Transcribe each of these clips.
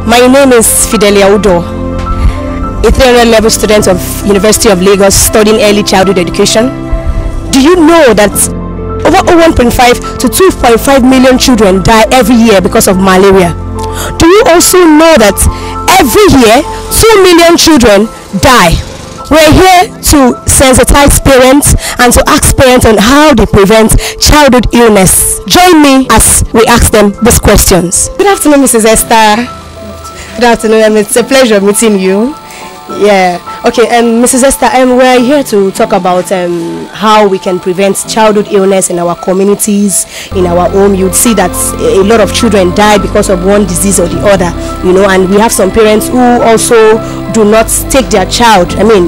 My name is Fidelia Udo, a 300 level student of University of Lagos studying early childhood education. Do you know that over 1.5 to 2.5 million children die every year because of malaria? Do you also know that every year 2 million children die? We're here to sensitize parents and to ask parents on how they prevent childhood illness. Join me as we ask them these questions. Good afternoon, Mrs. Esther. Good afternoon, it's a pleasure meeting you. Yeah. Okay, Mrs. Esther, we're here to talk about how we can prevent childhood illness in our communities, in our home. You'd see that a lot of children die because of one disease or the other, you know, and we have some parents who also do not take their child. I mean,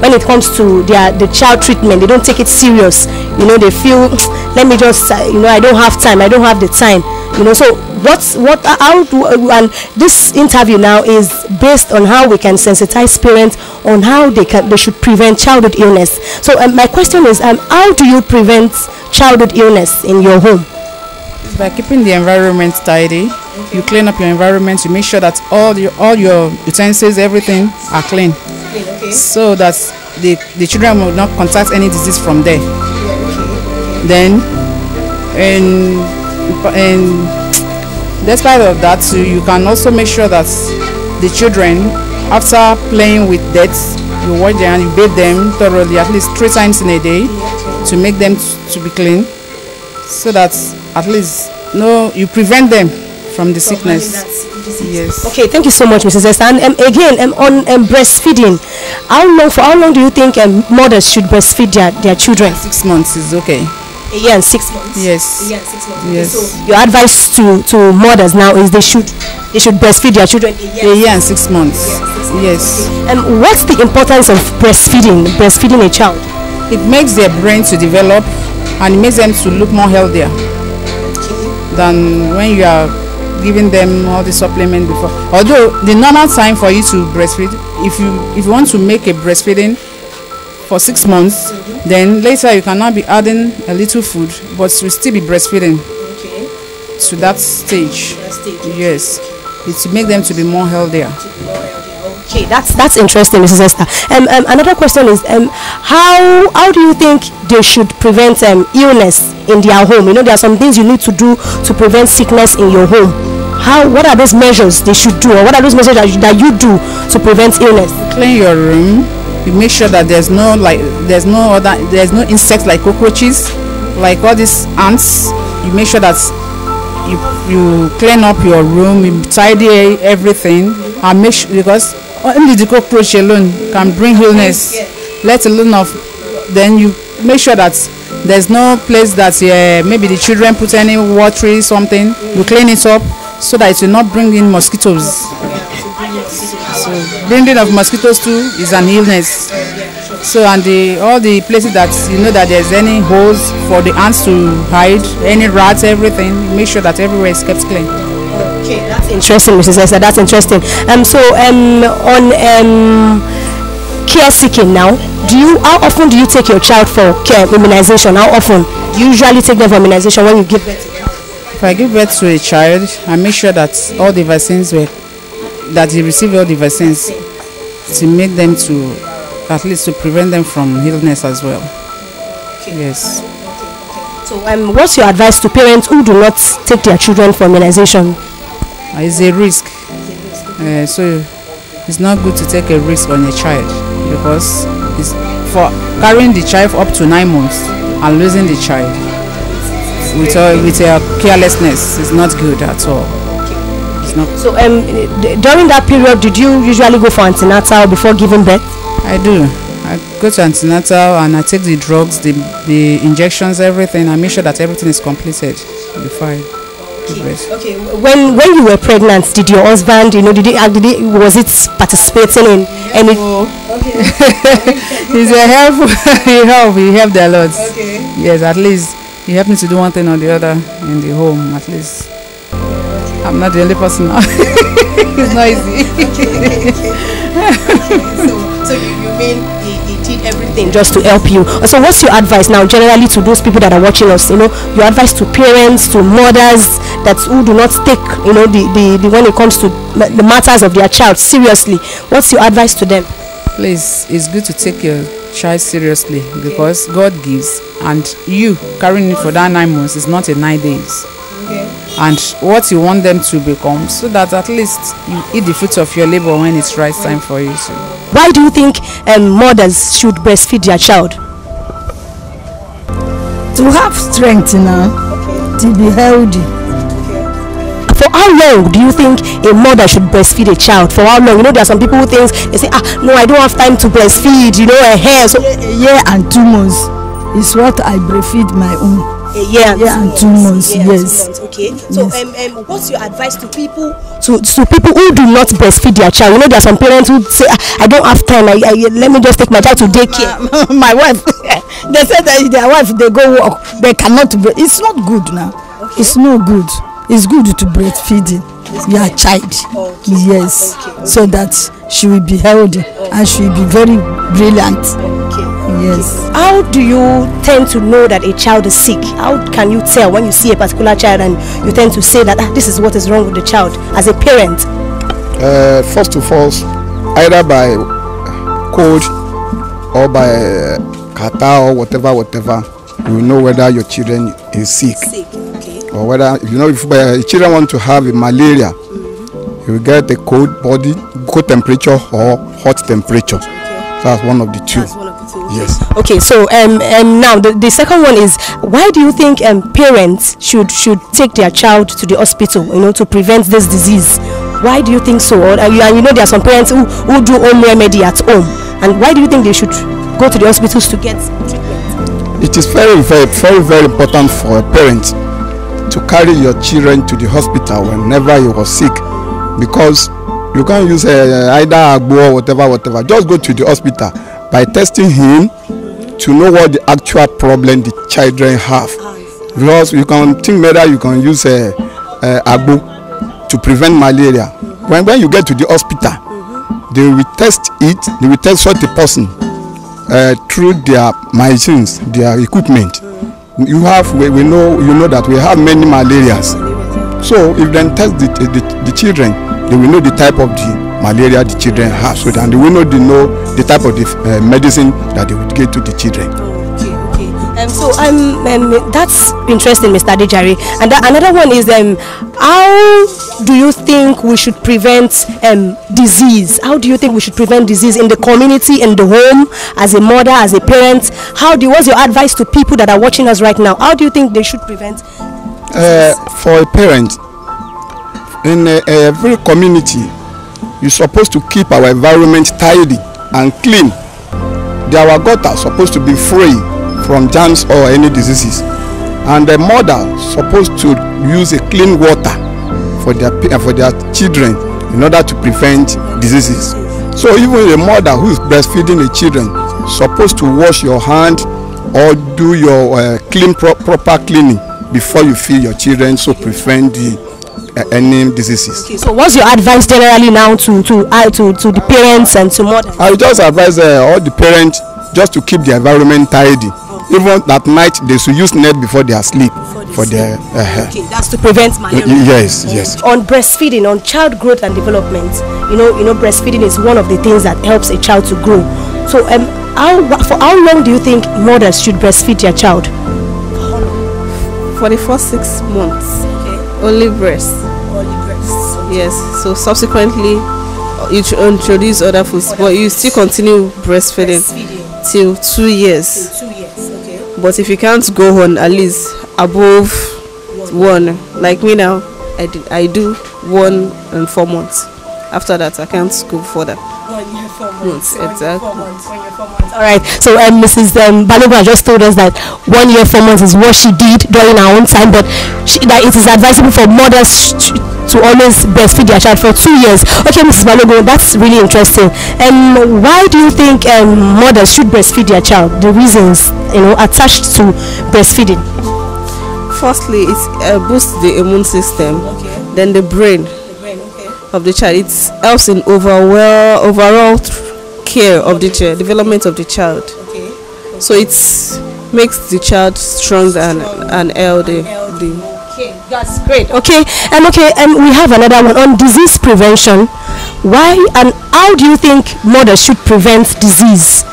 when it comes to the child treatment, they don't take it serious. You know, they feel, let me just, I don't have time. I don't have the time. You know, so and this interview now is based on how we can sensitize parents on how they should prevent childhood illness. So my question is, how do you prevent childhood illness in your home? By keeping the environment tidy. You clean up your environment. You make sure that all your utensils, everything are clean, so that the children will not contact any disease from there. Then, and despite of that, you can also make sure that the children, after playing with dirt, you wash them and you bathe them thoroughly at least 3 times in a day to make them to be clean, so that at least you prevent them from the sickness. Yes. Okay, thank you so much, Mrs. Esther. And again, on breastfeeding, for how long do you think mothers should breastfeed their children? 6 months is okay. A year and 6 months. Yes. A year and 6 months. Yes. Okay, so your advice to mothers now is they should breastfeed their children a year and 6 months. Yes. And what's the importance of breastfeeding a child? It makes their brain to develop, and it makes them to look more healthier than when you are giving them all the supplement before. Although the normal time for you to breastfeed, if you want to make a breastfeeding for 6 months, then later you cannot be adding a little food, but you still be breastfeeding to that stage. Yes, it's to make them to be more healthier. Okay, that's interesting, Mrs. Esther. Another question is, how do you think they should prevent illness in their home? You know, there are some things you need to do to prevent sickness in your home. What are those measures they should do, or what are those measures that you do to prevent illness? Clean your room. You make sure that there's no insects like cockroaches, like all these ants. You make sure that you clean up your room, you tidy everything, and make sure, because only the cockroach alone can bring illness. Let alone then you make sure that there's no place that maybe the children put any watery something. You clean it up so that it will not bring in mosquitoes. So bringing of mosquitoes too is an illness. So and all the places that you know that there's any holes for the ants to hide, any rats, everything, make sure that everywhere is kept clean. Okay, that's interesting, Mrs. Esther. That's interesting. On care seeking now, how often do you take your child for care immunization? How often do you usually take them for immunization when you give birth to them? If I give birth to a child, I make sure that all the vaccines that he receive all the vaccines to make them to at least to prevent them from illness as well. Okay. Yes. So what's your advice to parents who do not take their children for immunization? It's a risk. So it's not good to take a risk on a child, because it's for carrying the child up to 9 months and losing the child with carelessness is not good at all. So during that period, did you usually go for antenatal before giving birth? I do. I go to antenatal and I take the drugs, the injections, everything. I make sure that everything is completed before I give birth. Okay. When you were pregnant, did your husband, was it participating in any? Okay. He's a help. He helped a lot. Okay. Yes, at least he helped me to do one thing or the other in the home. At least I'm not the only person now. It's not easy. So you mean he did everything just to help you. So what's your advice now generally to those people that are watching us? Your advice to parents, to mothers who do not take, the when it comes to the matters of their child seriously. What's your advice to them? Please, it's good to take your child seriously because God gives, and you carrying it for that 9 months is not in 9 days. And what you want them to become, so that at least you eat the fruits of your labor when it's right time for you. So. Why do you think mothers should breastfeed their child? To have strength now, to be healthy. For how long do you think a mother should breastfeed a child? For how long? There are some people who think, they say, no, I don't have time to breastfeed, a hair. So a year and 2 months is what I breastfeed my own. A year and 2 months, yes. Okay. So what's your advice to people to people who do not breastfeed their child? There are some parents who say, I don't have time, let me just take my child to daycare. My wife, they say that their wife, they go work, they cannot it's not good now. Okay. It's not good. It's good to breastfeed your child. Okay. Yes. Okay. So that she will be healthy and she will be very brilliant. Okay. Yes. How do you tend to know that a child is sick? How can you tell when you see a particular child and you tend to say that this is what is wrong with the child as a parent? First of all, either by cold or by catarrh or whatever, you will know whether your children is sick. Or whether if children want to have a malaria, you will get a cold body, cold temperature or hot temperature. Okay. That's one of the two. Yes. Okay. So now the second one is, why do you think parents should take their child to the hospital, to prevent this disease? Why do you think so? Or, there are some parents who do home remedy at home, and why do you think they should go to the hospitals to get treatment? It is very, very, very, very important for a parent to carry your children to the hospital whenever you are sick, because you can't use either agbo or whatever. Just go to the hospital by testing him to know what the actual problem the children have, because you can think whether you can use agbo to prevent malaria. When you get to the hospital, they will test it. They will test such a person through their machines, their equipment. We know that we have many malarias. So if they test the children, they will know the type of the malaria the children have. So then they will know the type of the medicine that they would give to the children. Okay. So that's interesting, Mr. Adejare. And another one is how do you think we should prevent disease? How do you think we should prevent disease in the community, in the home, as a mother, as a parent? What's your advice to people that are watching us right now? How do you think they should prevent disease? For a parent, in every community, you're supposed to keep our environment tidy and clean. Our gutter is supposed to be free from germs or any diseases, and the mother supposed to use a clean water for their children in order to prevent diseases. So even a mother who is breastfeeding the children supposed to wash your hand or do your proper cleaning before you feed your children, so prevent any diseases. Okay, so what's your advice generally now to the parents and to mothers? I just advise all the parents just to keep the environment tidy. Even at night, they should use net before they are asleep. Okay, that's to prevent malaria. Yes. On breastfeeding, on child growth and development, breastfeeding is one of the things that helps a child to grow. So, for how long do you think mothers should breastfeed their child? For the first 6 months, only breast. Yes. So subsequently, you introduce other foods, but you still continue breastfeeding till 2 years. But if you can't go on at least above 1, like me now, I do 1 and 4 months. After that, I can't go further. 1 year, 4 months. Exactly. 1 year, 4 months. All right. So Mrs. Balogun just told us that 1 year, 4 months is what she did during her own time, but that it is advisable for mothers to always breastfeed their child for 2 years. Okay, Mrs. Balogun, that's really interesting. Why do you think mothers should breastfeed their child? The reasons attached to breastfeeding. Firstly, it boosts the immune system. Then the brain of the child. It helps in overall care of the development of the child. Okay. So it makes the child strong and healthy. Okay, that's great. Okay, and we have another one on disease prevention. Why and how do you think mothers should prevent disease,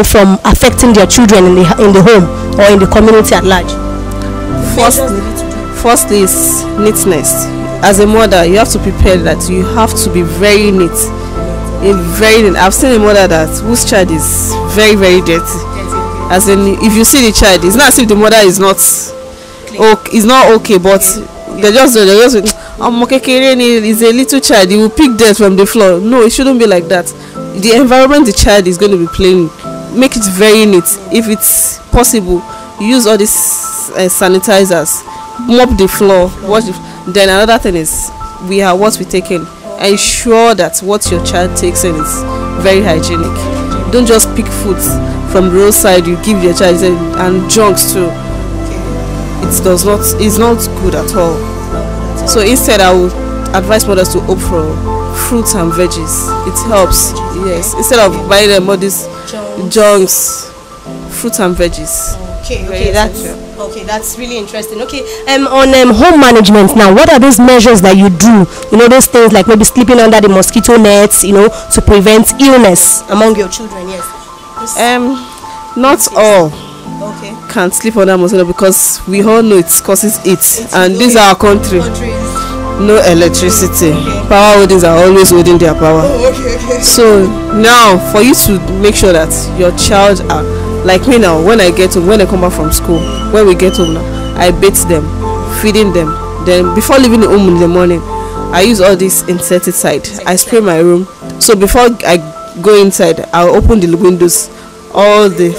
from affecting their children in the home or in the community at large? Firstly is neatness. As a mother, you have to prepare that you have to be very neat. I've seen a mother whose child is very, very dirty. As in, if you see the child, it's not as if the mother is not okay, but they're just is a little child. He will pick dirt from the floor. No, it shouldn't be like that. The environment the child is going to be playing, make it very neat. If it's possible, use all these sanitizers, mop the floor, then another thing is what we take in. Ensure that what your child takes in is very hygienic. Don't just pick foods from the roadside you give your child, and junks too. It's not good at all. So instead, I would advise mothers to opt for fruits and veggies. It helps. Yes, instead of buying them all these junks, fruits and veggies. Okay, that's really interesting. Okay, on home management now, what are those measures that you do? Those things like maybe sleeping under the mosquito nets, to prevent illness among your children. Yes. Not all can sleep under mosquito, because we all know it causes heat, and this is our country. No electricity. Power holdings are always holding their power. So now, for you to make sure that your child are like me now, when I come back from school, when we get home now, I bathe them, feeding them. Then before leaving the home in the morning, I use all this insecticide. I spray my room. So before I go inside, I'll open the windows, all the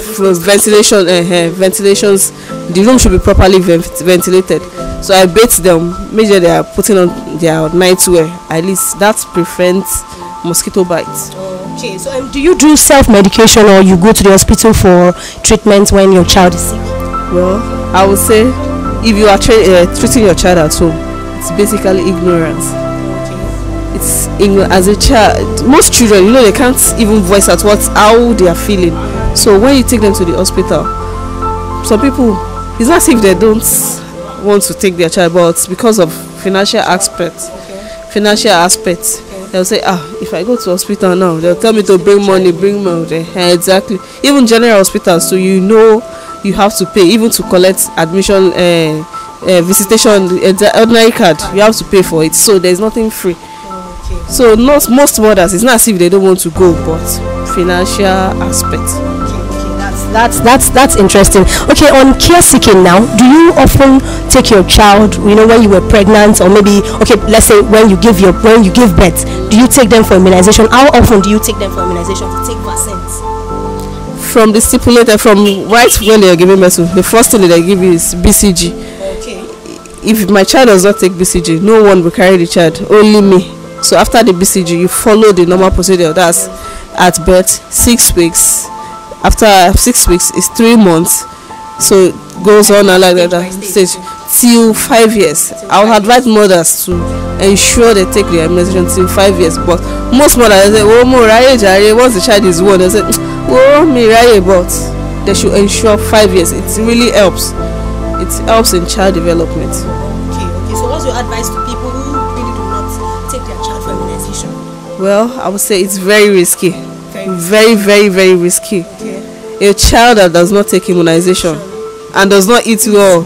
ventilations. The room should be properly ventilated. So I bathe them, make sure they are putting on their nightwear. At least that prevents mosquito bites. Okay, so do you do self-medication, or you go to the hospital for treatment when your child is sick? Well, I would say if you are treating your child at home, it's basically ignorance. It's as a child, most children, they can't even voice out how they are feeling. So when you take them to the hospital, some people, it's not as if they don't want to take their child, but because of financial aspects, they'll say, if I go to hospital now, they'll tell me to bring money. Exactly. Even general hospitals, so you have to pay, even to collect admission, visitation, ordinary card, you have to pay for it. So there's nothing free. So most mothers, it's not as if they don't want to go, but financial aspects. That's interesting. Okay, on care seeking now, do you often take your child, when you were pregnant, or maybe let's say when you give birth, do you take them for immunization? How often do you take them for immunization, to take vaccines? From the stipulated, from right when they are giving birth, the first thing that they give you is BCG. Okay. If my child does not take BCG, no one will carry the child, only me. So after the BCG, you follow the normal procedure. That's at birth, 6 weeks. After 6 weeks, it's 3 months. So it goes on and like that stage till 5 years. I would advise mothers to ensure they take their immunization till 5 years. But most mothers say, once the child is 1, they say, but they should ensure 5 years. It really helps. It helps in child development. Okay. So what's your advice to people who really do not take their child for immunization? Well, I would say it's very risky. Very, very, very risky. A child that does not take immunization and does not eat well,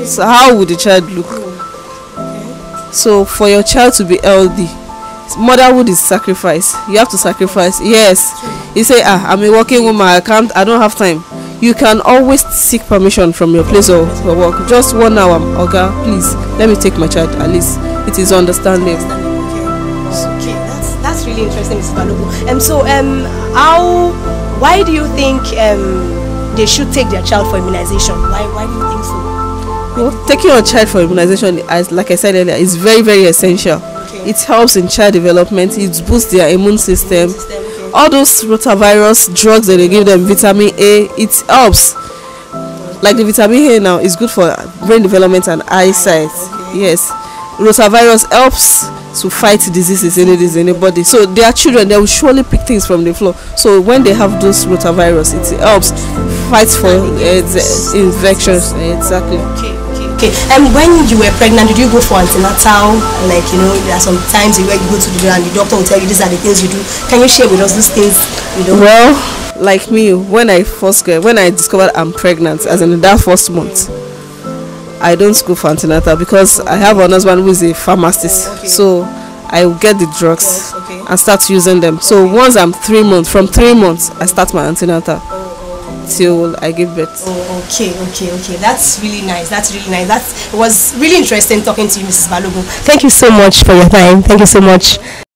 so how would the child look? So for your child to be healthy, motherhood is sacrifice. You have to sacrifice. Yes, you say, I'm a working woman, I don't have time. You can always seek permission from your place of work. Just 1 hour, okay, please let me take my child. At least it is understanding. Okay, that's really interesting, Mrs. Balogun. Why do you think they should take their child for immunization? Why do you think so? Well, taking your child for immunization, like I said earlier, is very, very essential. It helps in child development. It boosts their immune system. All those rotavirus drugs that they give them, vitamin A, it helps. Like the vitamin A now is good for brain development and eyesight. Yes, rotavirus helps to fight diseases in the body. So their children, they will surely pick things from the floor. So when they have those rotavirus, it helps fight for infections. Exactly. Okay. And when you were pregnant, did you go for antenatal? Like, you know, there are some times where you go to the doctor and the doctor will tell you these are the things you do. Can you share with us these things? You know? Well, like me, when I discovered I'm pregnant, as in that first month, I don't go for antenatal because I have an husband who is a pharmacist. Okay. So I will get the drugs and start using them. So once I'm 3 months, from 3 months, I start my antenatal till I give birth. Okay. That's really nice. It was really interesting talking to you, Mrs. Balogun. Thank you so much for your time. Thank you so much.